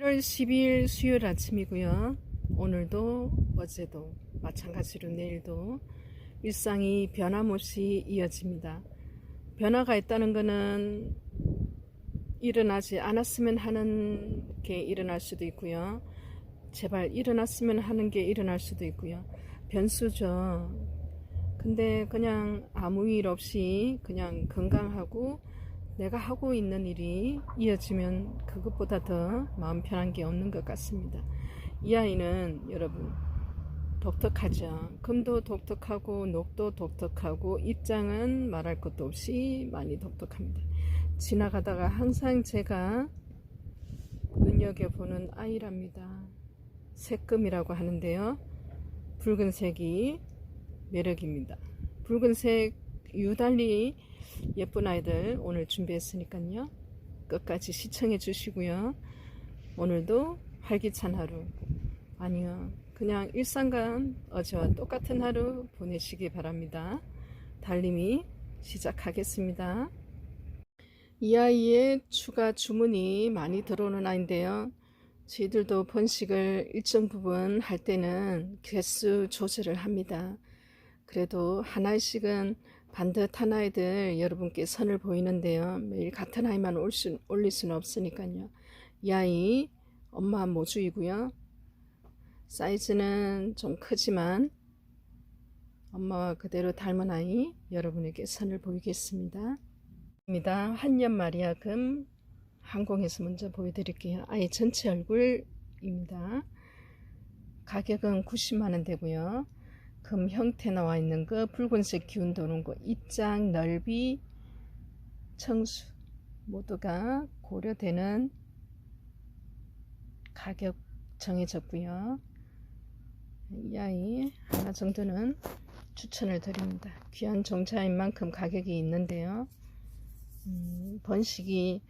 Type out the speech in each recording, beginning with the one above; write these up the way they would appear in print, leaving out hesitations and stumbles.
10월 12일 수요일 아침이고요. 오늘도 어제도 마찬가지로 내일도 일상이 변함없이 이어집니다. 변화가 있다는 것은 일어나지 않았으면 하는 게 일어날 수도 있고요. 제발 일어났으면 하는 게 일어날 수도 있고요. 변수죠. 근데 그냥 아무 일 없이 그냥 건강하고 내가 하고 있는 일이 이어지면 그것보다 더 마음 편한 게 없는 것 같습니다. 이 아이는 여러분 독특하죠. 금도 독특하고 녹도 독특하고 입장은 말할 것도 없이 많이 독특합니다. 지나가다가 항상 제가 눈여겨보는 아이랍니다. 색금이라고 하는데요. 붉은색이 매력입니다. 붉은색 유달리 예쁜 아이들 오늘 준비했으니까요. 끝까지 시청해 주시고요. 오늘도 활기찬 하루, 아니요 그냥 일상과 어제와 똑같은 하루 보내시기 바랍니다. 달림이 시작하겠습니다. 이 아이의 추가 주문이 많이 들어오는 아이인데요. 저희들도 번식을 일정 부분 할 때는 개수 조절을 합니다. 그래도 하나씩은 반듯한 아이들 여러분께 선을 보이는데요. 매일 같은 아이만 올릴 수는 없으니까요. 이 아이 엄마 모주이고요. 사이즈는 좀 크지만 엄마와 그대로 닮은 아이 여러분에게 선을 보이겠습니다. 한년 마리아 금 항공에서 먼저 보여드릴게요. 아이 전체 얼굴입니다. 가격은 90만원 되고요. 금 형태 나와 있는 거, 붉은색 기운 도는 거, 입장, 넓이, 청수 모두가 고려되는 가격 정해졌고요. 이 아이 하나 정도는 추천을 드립니다. 귀한 종자인 만큼 가격이 있는데요. 번식이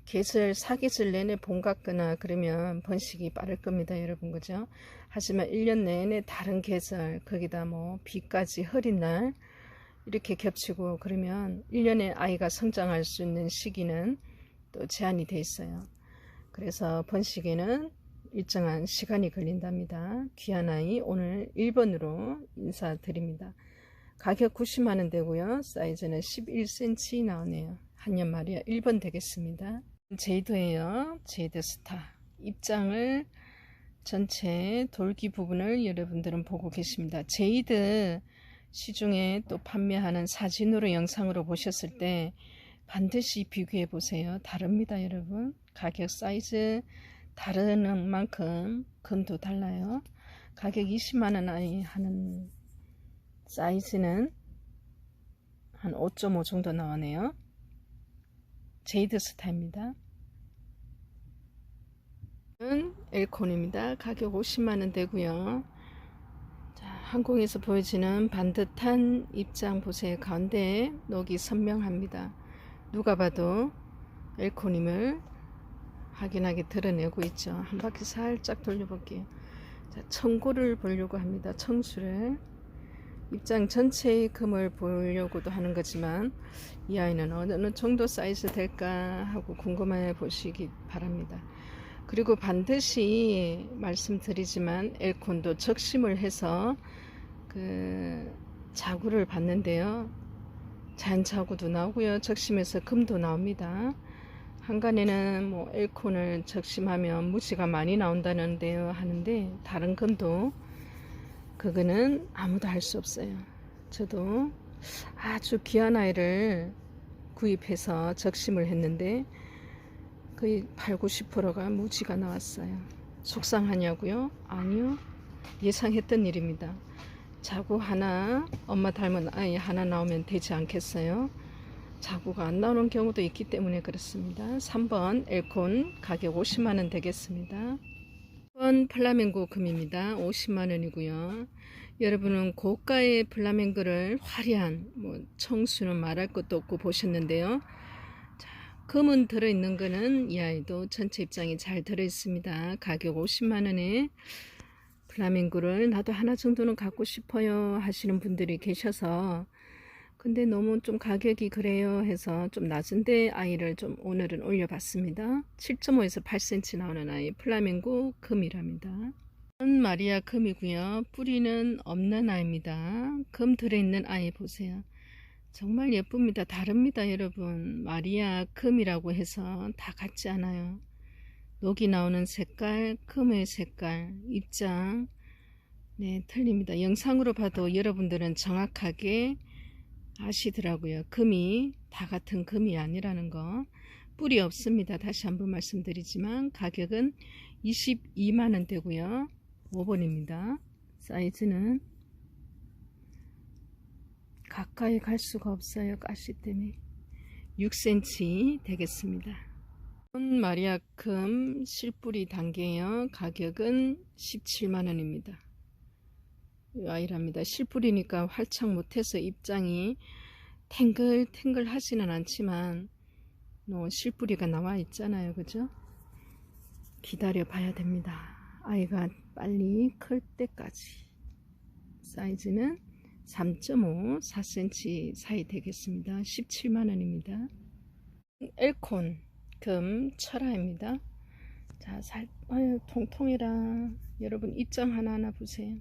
계절 사계절 내내 봄 같거나 그러면 번식이 빠를 겁니다, 여러분. 그죠? 하지만 1년 내내 다른 계절, 거기다 뭐 비까지 흐린 날 이렇게 겹치고 그러면 1년에 아이가 성장할 수 있는 시기는 또 제한이 돼 있어요. 그래서 번식에는 일정한 시간이 걸린답니다. 귀한 아이 오늘 1번으로 인사드립니다. 가격 90만원 되고요. 사이즈는 11cm 나오네요. 한년 마리아 1번 되겠습니다. 제이드예요. 제이드 스타. 입장을 전체 돌기 부분을 여러분들은 보고 계십니다. 제이드 시중에 또 판매하는 사진으로 영상으로 보셨을 때 반드시 비교해 보세요. 다릅니다, 여러분. 가격 사이즈 다르는 만큼 금도 달라요. 가격 20만원 아이 하는 사이즈는 한 5.5 정도 나오네요. 제이드 스타입니다. 엘콘입니다. 가격 50만원 되고요. 자, 항공에서 보여지는 반듯한 입장 보세요. 가운데 녹이 선명합니다. 누가 봐도 엘콘임을 확인하게 드러내고 있죠. 한 바퀴 살짝 돌려볼게요. 자, 청고를 보려고 합니다. 청수를. 입장 전체의 금을 보려고도 하는 거지만 이 아이는 어느 정도 사이즈 될까 하고 궁금해 보시기 바랍니다. 그리고 반드시 말씀드리지만 엘콘도 적심을 해서 그 자구를 받는데요. 잔자구도 나오고요. 적심해서 금도 나옵니다. 한간에는 뭐 엘콘을 적심하면 무지가 많이 나온다는데요 하는데 다른 금도 그거는 아무도 할 수 없어요. 저도 아주 귀한 아이를 구입해서 적심을 했는데 거의 80~90%가 무지가 나왔어요. 속상하냐고요? 아니요. 예상했던 일입니다. 자구 하나, 엄마 닮은 아이 하나 나오면 되지 않겠어요? 자구가 안 나오는 경우도 있기 때문에 그렇습니다. 3번 엘콘 가격 50만원 되겠습니다. 1번 플라멩고 금입니다. 50만원이고요. 여러분은 고가의 플라멩고를 화려한 뭐 청수는 말할 것도 없고 보셨는데요. 자, 금은 들어있는 거는 이 아이도 전체 입장이 잘 들어있습니다. 가격 50만원에 플라멩고를 나도 하나 정도는 갖고 싶어요 하시는 분들이 계셔서 근데 너무 좀 가격이 그래요 해서 좀 낮은데 아이를 좀 오늘은 올려봤습니다. 7.5에서 8cm 나오는 아이 플라밍고 금이랍니다. 마리아 금이고요. 뿌리는 없는 아이입니다. 금 들어있는 아이 보세요. 정말 예쁩니다. 다릅니다, 여러분. 마리아 금이라고 해서 다 같지 않아요. 녹이 나오는 색깔, 금의 색깔, 입장, 네, 틀립니다. 영상으로 봐도 여러분들은 정확하게 아시더라고요. 금이 다 같은 금이 아니라는 거. 뿌리 없습니다. 다시 한번 말씀드리지만 가격은 22만원 되고요. 5번입니다. 사이즈는 가까이 갈 수가 없어요. 가시 때문에 6cm 되겠습니다. 마리아금 실뿌리 단계요. 가격은 17만원입니다. 이 아이랍니다. 실뿌리니까 활착 못해서 입장이 탱글탱글 하지는 않지만 실뿌리가 나와 있잖아요. 그죠? 기다려 봐야 됩니다. 아이가 빨리 클 때까지. 사이즈는 3.5, 4cm 사이 되겠습니다. 17만원입니다. 엘콘 금 철화입니다. 자, 통통해라. 여러분 입장 하나하나 보세요.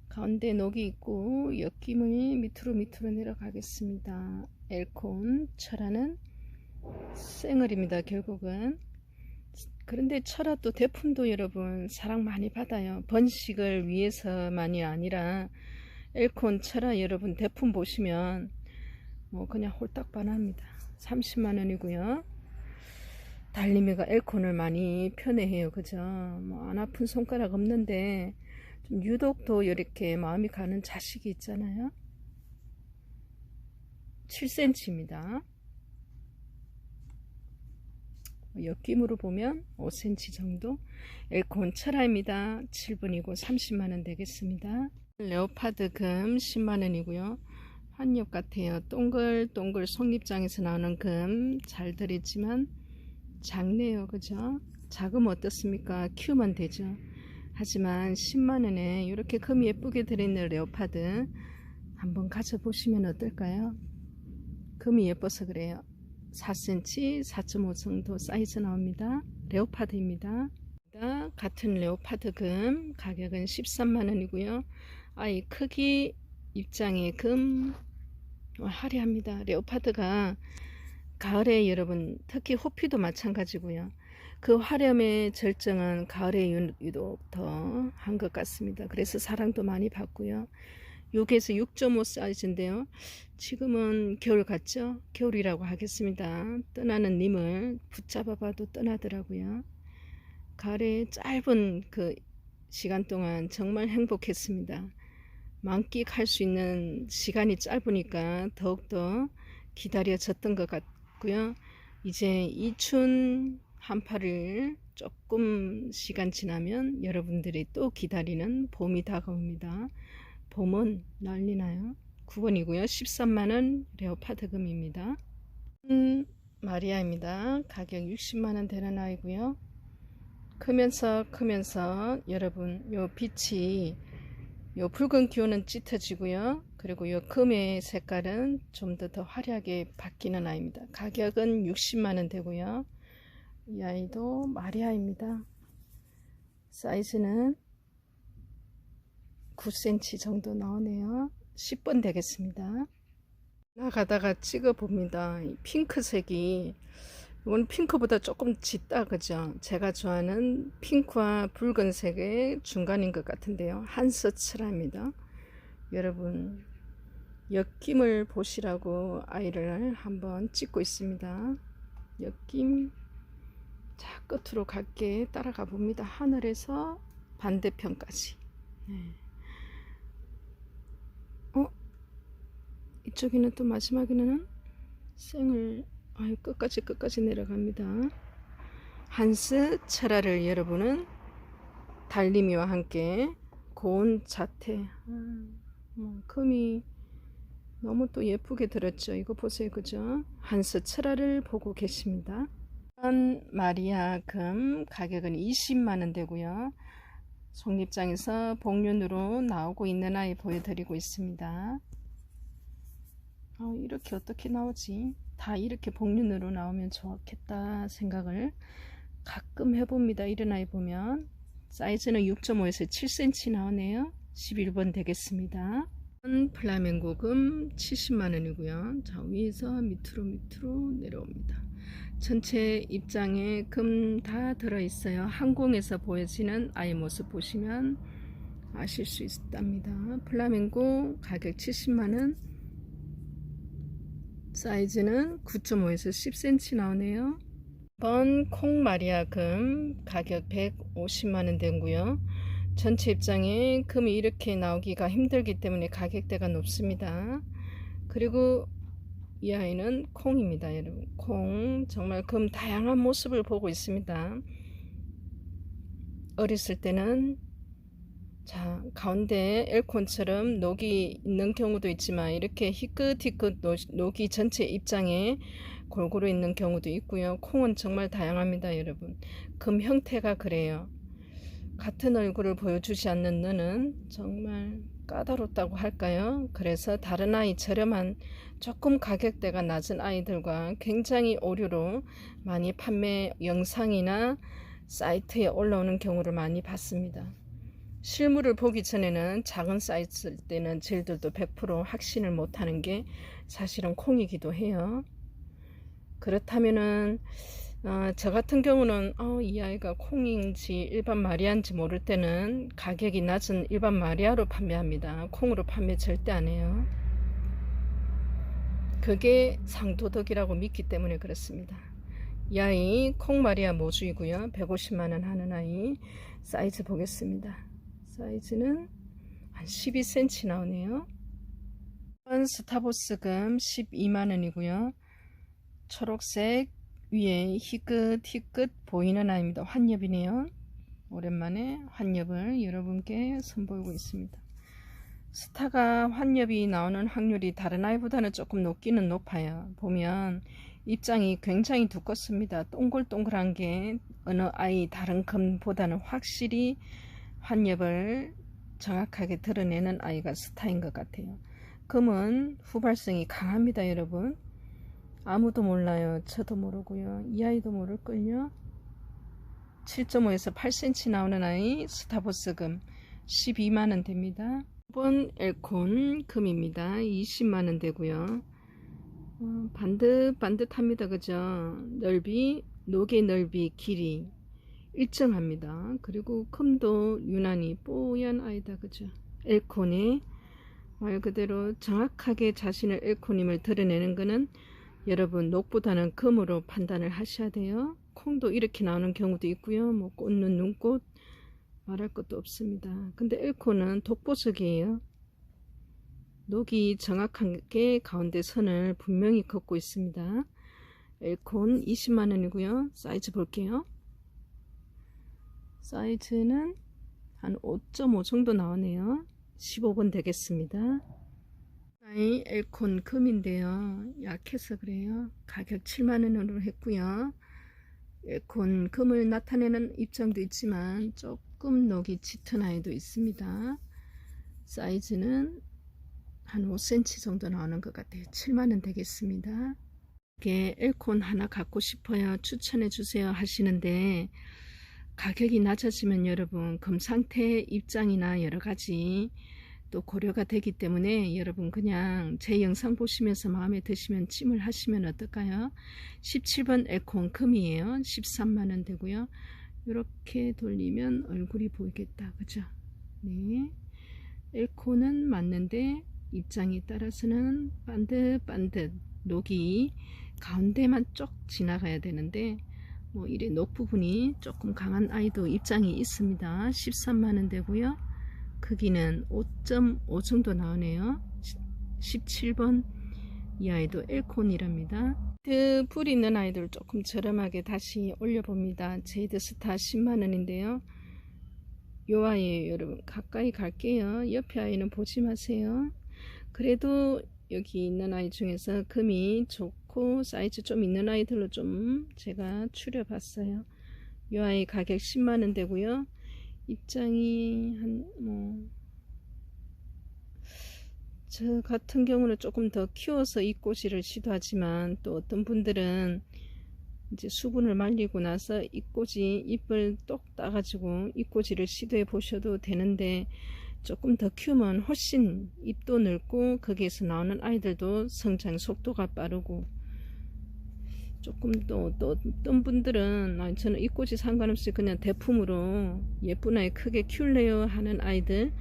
가운데 녹이 있고 엮임이 밑으로 내려가겠습니다. 엘콘 철화는 생얼입니다. 결국은. 그런데 철화도 대품도 여러분 사랑 많이 받아요. 번식을 위해서만이 아니라 엘콘 철화 여러분 대품 보시면 뭐 그냥 홀딱 반합니다. 30만원이고요. 달림이가 엘콘을 많이 편애해요. 그죠? 뭐 안 아픈 손가락 없는데 좀 유독 더 이렇게 마음이 가는 자식이 있잖아요. 7cm입니다. 엮임으로 보면 5cm 정도. 엘콘 철화입니다. 7분이고 30만원 되겠습니다. 레오파드 금 10만원이고요. 한엽 같아요. 동글동글 속립장에서 나오는 금 잘 들있지만 작네요. 그죠? 작으면 어떻습니까? 키우면 되죠. 하지만 10만원에 이렇게 금이 예쁘게 들어있는 레오파드 한번 가져보시면 어떨까요? 금이 예뻐서 그래요. 4cm, 4.5 정도 사이즈 나옵니다. 레오파드입니다. 같은 레오파드 금 가격은 13만원이고요. 아이 크기 입장의 금 화려합니다. 레오파드가 가을에 여러분 특히 호피도 마찬가지고요. 그 화려함의 절정은 가을에 유독 더 한 것 같습니다. 그래서 사랑도 많이 받고요. 6에서 6.5 사이즈인데요. 지금은 겨울 같죠? 겨울이라고 하겠습니다. 떠나는 님을 붙잡아 봐도 떠나더라고요. 가을에 짧은 그 시간 동안 정말 행복했습니다. 만끽할 수 있는 시간이 짧으니까 더욱더 기다려졌던 것 같고요. 이제 이춘 한파를 조금 시간 지나면 여러분들이 또 기다리는 봄이 다가옵니다. 봄은 난리나요. 9번이고요. 13만원 레오파드 금입니다. 마리아입니다. 가격 60만원 되는 아이고요. 크면서 여러분 요 빛이 요 붉은 기호는 짙어지고요. 그리고 요 금의 색깔은 좀 더 화려하게 바뀌는 아이입니다. 가격은 60만원 되고요. 이 아이도 마리아입니다. 사이즈는 9cm 정도 나오네요. 10번 되겠습니다. 나가다가 찍어 봅니다. 핑크색이 이건 핑크보다 조금 짙다 그죠? 제가 좋아하는 핑크와 붉은색의 중간인 것 같은데요. 한서츠랍니다. 여러분 엮임을 보시라고 아이를 한번 찍고 있습니다. 엮임 자 끝으로 갈게 따라가 봅니다. 하늘에서 반대편까지. 네. 이쪽에는 또 마지막에는 생을 끝까지 내려갑니다. 한스 철화를 여러분은 달림이와 함께 고운 자태 금이 너무 또 예쁘게 들었죠. 이거 보세요. 그죠? 한스 철화를 보고 계십니다. 마리아 금 가격은 20만원 되고요. 속립장에서 복륜으로 나오고 있는 아이 보여드리고 있습니다. 이렇게 어떻게 나오지? 다 이렇게 복륜으로 나오면 좋겠다 생각을 가끔 해봅니다. 이런 아이 보면 사이즈는 6.5에서 7cm 나오네요. 11번 되겠습니다. 플라멩고 금 70만원이고요. 자, 위에서 밑으로 내려옵니다. 전체 입장에 금 다 들어있어요. 항공에서 보여지는 아이 모습 보시면 아실 수 있답니다. 플라멩고 가격 70만원, 사이즈는 9.5에서 10cm 나오네요. 이번 콩마리아 금 가격 150만원 되고요. 전체 입장에 금이 이렇게 나오기가 힘들기 때문에 가격대가 높습니다. 그리고 이 아이는 콩입니다. 여러분, 콩 정말 금 다양한 모습을 보고 있습니다. 어렸을 때는 자, 가운데 엘콘처럼 녹이 있는 경우도 있지만 이렇게 희끗희끗 녹이 전체 입장에 골고루 있는 경우도 있고요. 콩은 정말 다양합니다. 여러분, 금 형태가 그래요. 같은 얼굴을 보여주지 않는 너는 정말 까다롭다고 할까요? 그래서 다른 아이 저렴한 조금 가격대가 낮은 아이들과 굉장히 오류로 많이 판매 영상이나 사이트에 올라오는 경우를 많이 봤습니다. 실물을 보기 전에는 작은 사이즈일 때는 젤들도 100% 확신을 못하는 게 사실은 콩이기도 해요. 그렇다면은 저 같은 경우는 이 아이가 콩인지 일반 마리아인지 모를 때는 가격이 낮은 일반 마리아로 판매합니다. 콩으로 판매 절대 안 해요. 그게 상도덕이라고 믿기 때문에 그렇습니다. 이 아이 콩마리아 모주이고요. 150만원 하는 아이. 사이즈 보겠습니다. 사이즈는 한 12cm 나오네요. 스타보스금 12만원이고요. 초록색 위에 희끗희끗 보이는 아이입니다. 환엽이네요. 오랜만에 환엽을 여러분께 선보이고 있습니다. 스타가 환엽이 나오는 확률이 다른 아이보다는 조금 높기는 높아요. 보면 입장이 굉장히 두껍습니다. 동글동글한 게 어느 아이 다른 금보다는 확실히 환엽을 정확하게 드러내는 아이가 스타인 것 같아요. 금은 후발성이 강합니다. 여러분, 아무도 몰라요. 저도 모르고요. 이 아이도 모를걸요. 7.5에서 8cm 나오는 아이 스타보스 금 12만원 됩니다. 이번 엘콘 금입니다. 20만원 되고요. 반듯합니다. 그죠? 넓이, 녹의 넓이, 길이 일정합니다. 그리고 금도 유난히 뽀얀 아이다. 그죠? 엘콘이 말 그대로 정확하게 자신을 엘콘임을 드러내는 것은 여러분 녹보다는 금으로 판단을 하셔야 돼요. 콩도 이렇게 나오는 경우도 있고요. 뭐 꽂는 눈꽃 말할 것도 없습니다. 근데 엘콘은 독보적이에요. 녹이 정확하게 가운데 선을 분명히 긋고 있습니다. 엘콘 20만원이고요. 사이즈 볼게요. 사이즈는 한 5.5 정도 나오네요. 15번 되겠습니다. 아이 엘콘 금인데요. 약해서 그래요. 가격 7만원으로 했고요. 엘콘 금을 나타내는 입장도 있지만 조금 녹이 짙은 아이도 있습니다. 사이즈는 한 5cm 정도 나오는 것 같아요. 7만원 되겠습니다. 이렇게 엘콘 하나 갖고 싶어요. 추천해 주세요 하시는데 가격이 낮아지면 여러분 금 상태 입장이나 여러가지 또 고려가 되기 때문에 여러분 그냥 제 영상 보시면서 마음에 드시면 찜을 하시면 어떨까요? 17번 엘콘 금이에요. 13만원 되고요. 이렇게 돌리면 얼굴이 보이겠다. 그죠? 네. 엘콘은 맞는데 입장에 따라서는 반듯반듯 녹이 가운데만 쭉 지나가야 되는데 뭐 이래 녹 부분이 조금 강한 아이도 입장이 있습니다. 13만원 되고요. 크기는 5.5 정도 나오네요. 17번 이 아이도 엘콘이랍니다. 불 있는 아이들 조금 저렴하게 다시 올려봅니다. 제이드 스타 10만원인데요. 요 아이 여러분 가까이 갈게요. 옆에 아이는 보지 마세요. 그래도 여기 있는 아이 중에서 금이 좋고 사이즈 좀 있는 아이들로 좀 제가 추려 봤어요. 이 아이 가격 10만원 되고요. 입장이 한 저 같은 경우는 조금 더 키워서 잎꽂이를 시도하지만 또 어떤 분들은 이제 수분을 말리고 나서 잎꽂이 잎을 똑 따가지고 잎꽂이를 시도해 보셔도 되는데 조금 더 키우면 훨씬 잎도 넓고 거기에서 나오는 아이들도 성장 속도가 빠르고 조금 또 어떤 분들은 저는 잎꽂이 상관없이 그냥 대품으로 예쁜 아이 크게 키울래요 하는 아이들,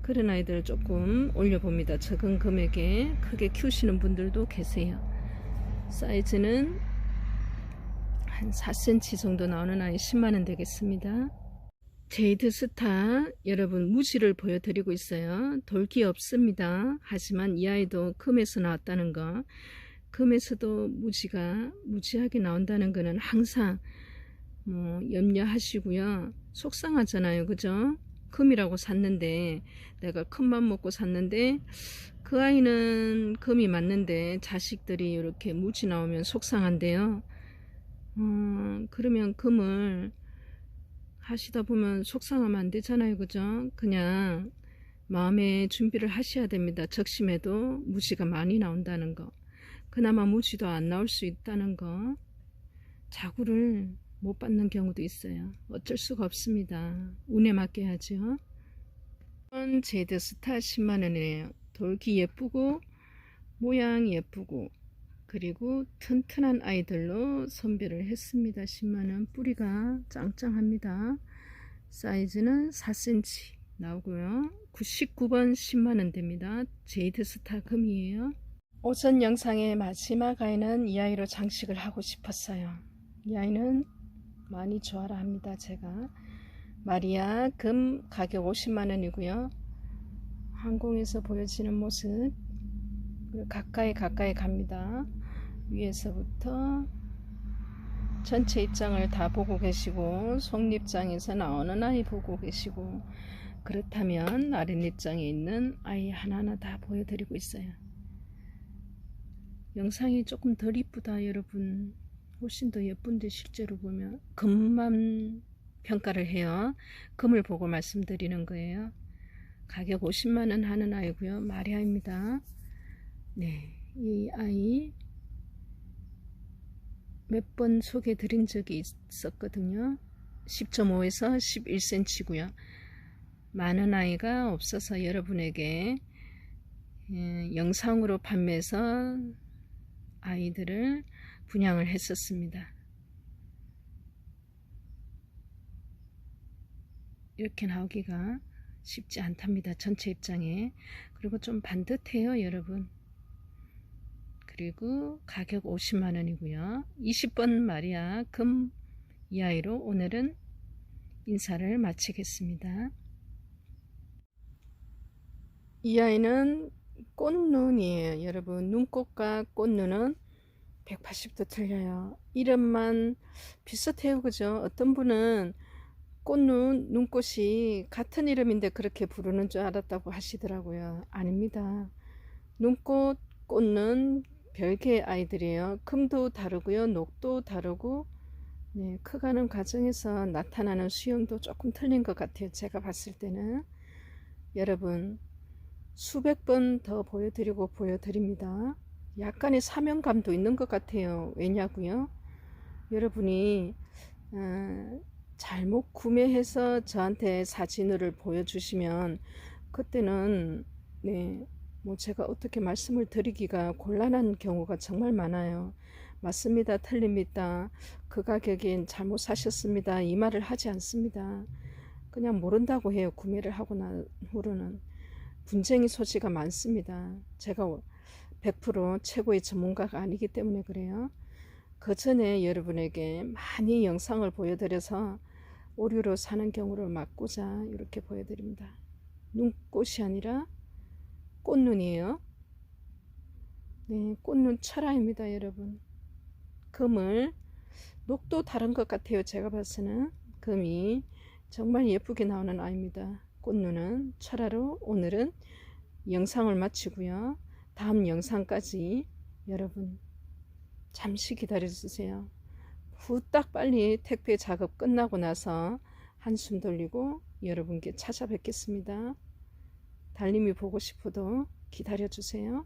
그런 아이들 조금 올려봅니다. 적은 금액에 크게 키우시는 분들도 계세요. 사이즈는 한 4cm 정도 나오는 아이 10만원 되겠습니다. 제이드 스타 여러분 무지를 보여드리고 있어요. 돌기 없습니다. 하지만 이 아이도 금에서 나왔다는 거, 금에서도 무지가 무지하게 나온다는 거는 항상 염려하시고요. 속상하잖아요, 그죠? 금이라고 샀는데, 내가 큰맘 먹고 샀는데 그 아이는 금이 맞는데 자식들이 이렇게 무지 나오면 속상한데요. 그러면 금을 하시다 보면 속상하면 안 되잖아요, 그죠? 그냥 마음의 준비를 하셔야 됩니다. 적심해도 무지가 많이 나온다는 거, 그나마 무지도 안 나올 수 있다는 거, 자구를 못 받는 경우도 있어요. 어쩔 수가 없습니다. 운에 맡겨야죠. 제이드 스타 10만원이에요. 돌기 예쁘고 모양 예쁘고 그리고 튼튼한 아이들로 선별을 했습니다. 10만원. 뿌리가 짱짱합니다. 사이즈는 4cm 나오고요. 99번 10만원 됩니다. 제이드 스타 금이에요. 오전 영상의 마지막 아이는 이 아이로 장식을 하고 싶었어요. 이 아이는 많이 좋아라 합니다. 제가 마리아 금 가격 50만원이고요 항공에서 보여지는 모습, 그리고 가까이 갑니다. 위에서부터 전체 입장을 다 보고 계시고 속립장에서 나오는 아이 보고 계시고, 그렇다면 아랫입장에 있는 아이 하나하나 다 보여드리고 있어요. 영상이 조금 덜 이쁘다 여러분. 훨씬 더 예쁜데 실제로 보면 금만 평가를 해요. 금을 보고 말씀드리는 거예요. 가격 50만원 하는 아이고요. 마리아입니다. 네, 이 아이 몇 번 소개 드린 적이 있었거든요. 10.5에서 11cm고요. 많은 아이가 없어서 여러분에게 영상으로 판매해서 아이들을 분양을 했었습니다. 이렇게 나오기가 쉽지 않답니다. 전체 입장에. 그리고 좀 반듯해요 여러분. 그리고 가격 50만원이고요 20번 마리아 금 이 아이로 오늘은 인사를 마치겠습니다. 이 아이는 꽃눈이에요 여러분. 눈꽃과 꽃눈은 180도 틀려요. 이름만 비슷해요, 그죠? 어떤 분은 꽃눈, 눈꽃이 같은 이름인데 그렇게 부르는 줄 알았다고 하시더라고요. 아닙니다. 눈꽃, 꽃눈 별개의 아이들이에요. 금도 다르고요, 녹도 다르고, 네, 커가는 과정에서 나타나는 수영도 조금 틀린 것 같아요. 제가 봤을 때는. 여러분, 수백 번 더 보여드립니다. 약간의 사명감도 있는 것 같아요. 왜냐고요? 여러분이 잘못 구매해서 저한테 사진을 보여주시면 그때는 제가 어떻게 말씀을 드리기가 곤란한 경우가 정말 많아요. 맞습니다, 틀립니다, 그 가격엔 잘못 사셨습니다, 이 말을 하지 않습니다. 그냥 모른다고 해요. 구매를 하고 난 후로는 분쟁의 소지가 많습니다. 제가 100% 최고의 전문가가 아니기 때문에 그래요. 그 전에 여러분에게 많이 영상을 보여드려서 오류로 사는 경우를 막고자 이렇게 보여드립니다. 눈꽃이 아니라 꽃눈이에요. 네, 꽃눈 철화입니다 여러분. 금을, 녹도 다른 것 같아요. 제가 봐서는 금이 정말 예쁘게 나오는 아이입니다. 꽃눈은 철화로 오늘은 영상을 마치고요. 다음 영상까지 여러분 잠시 기다려 주세요. 후딱 빨리 택배 작업 끝나고 나서 한숨 돌리고 여러분께 찾아뵙겠습니다. 달님이 보고 싶어도 기다려 주세요.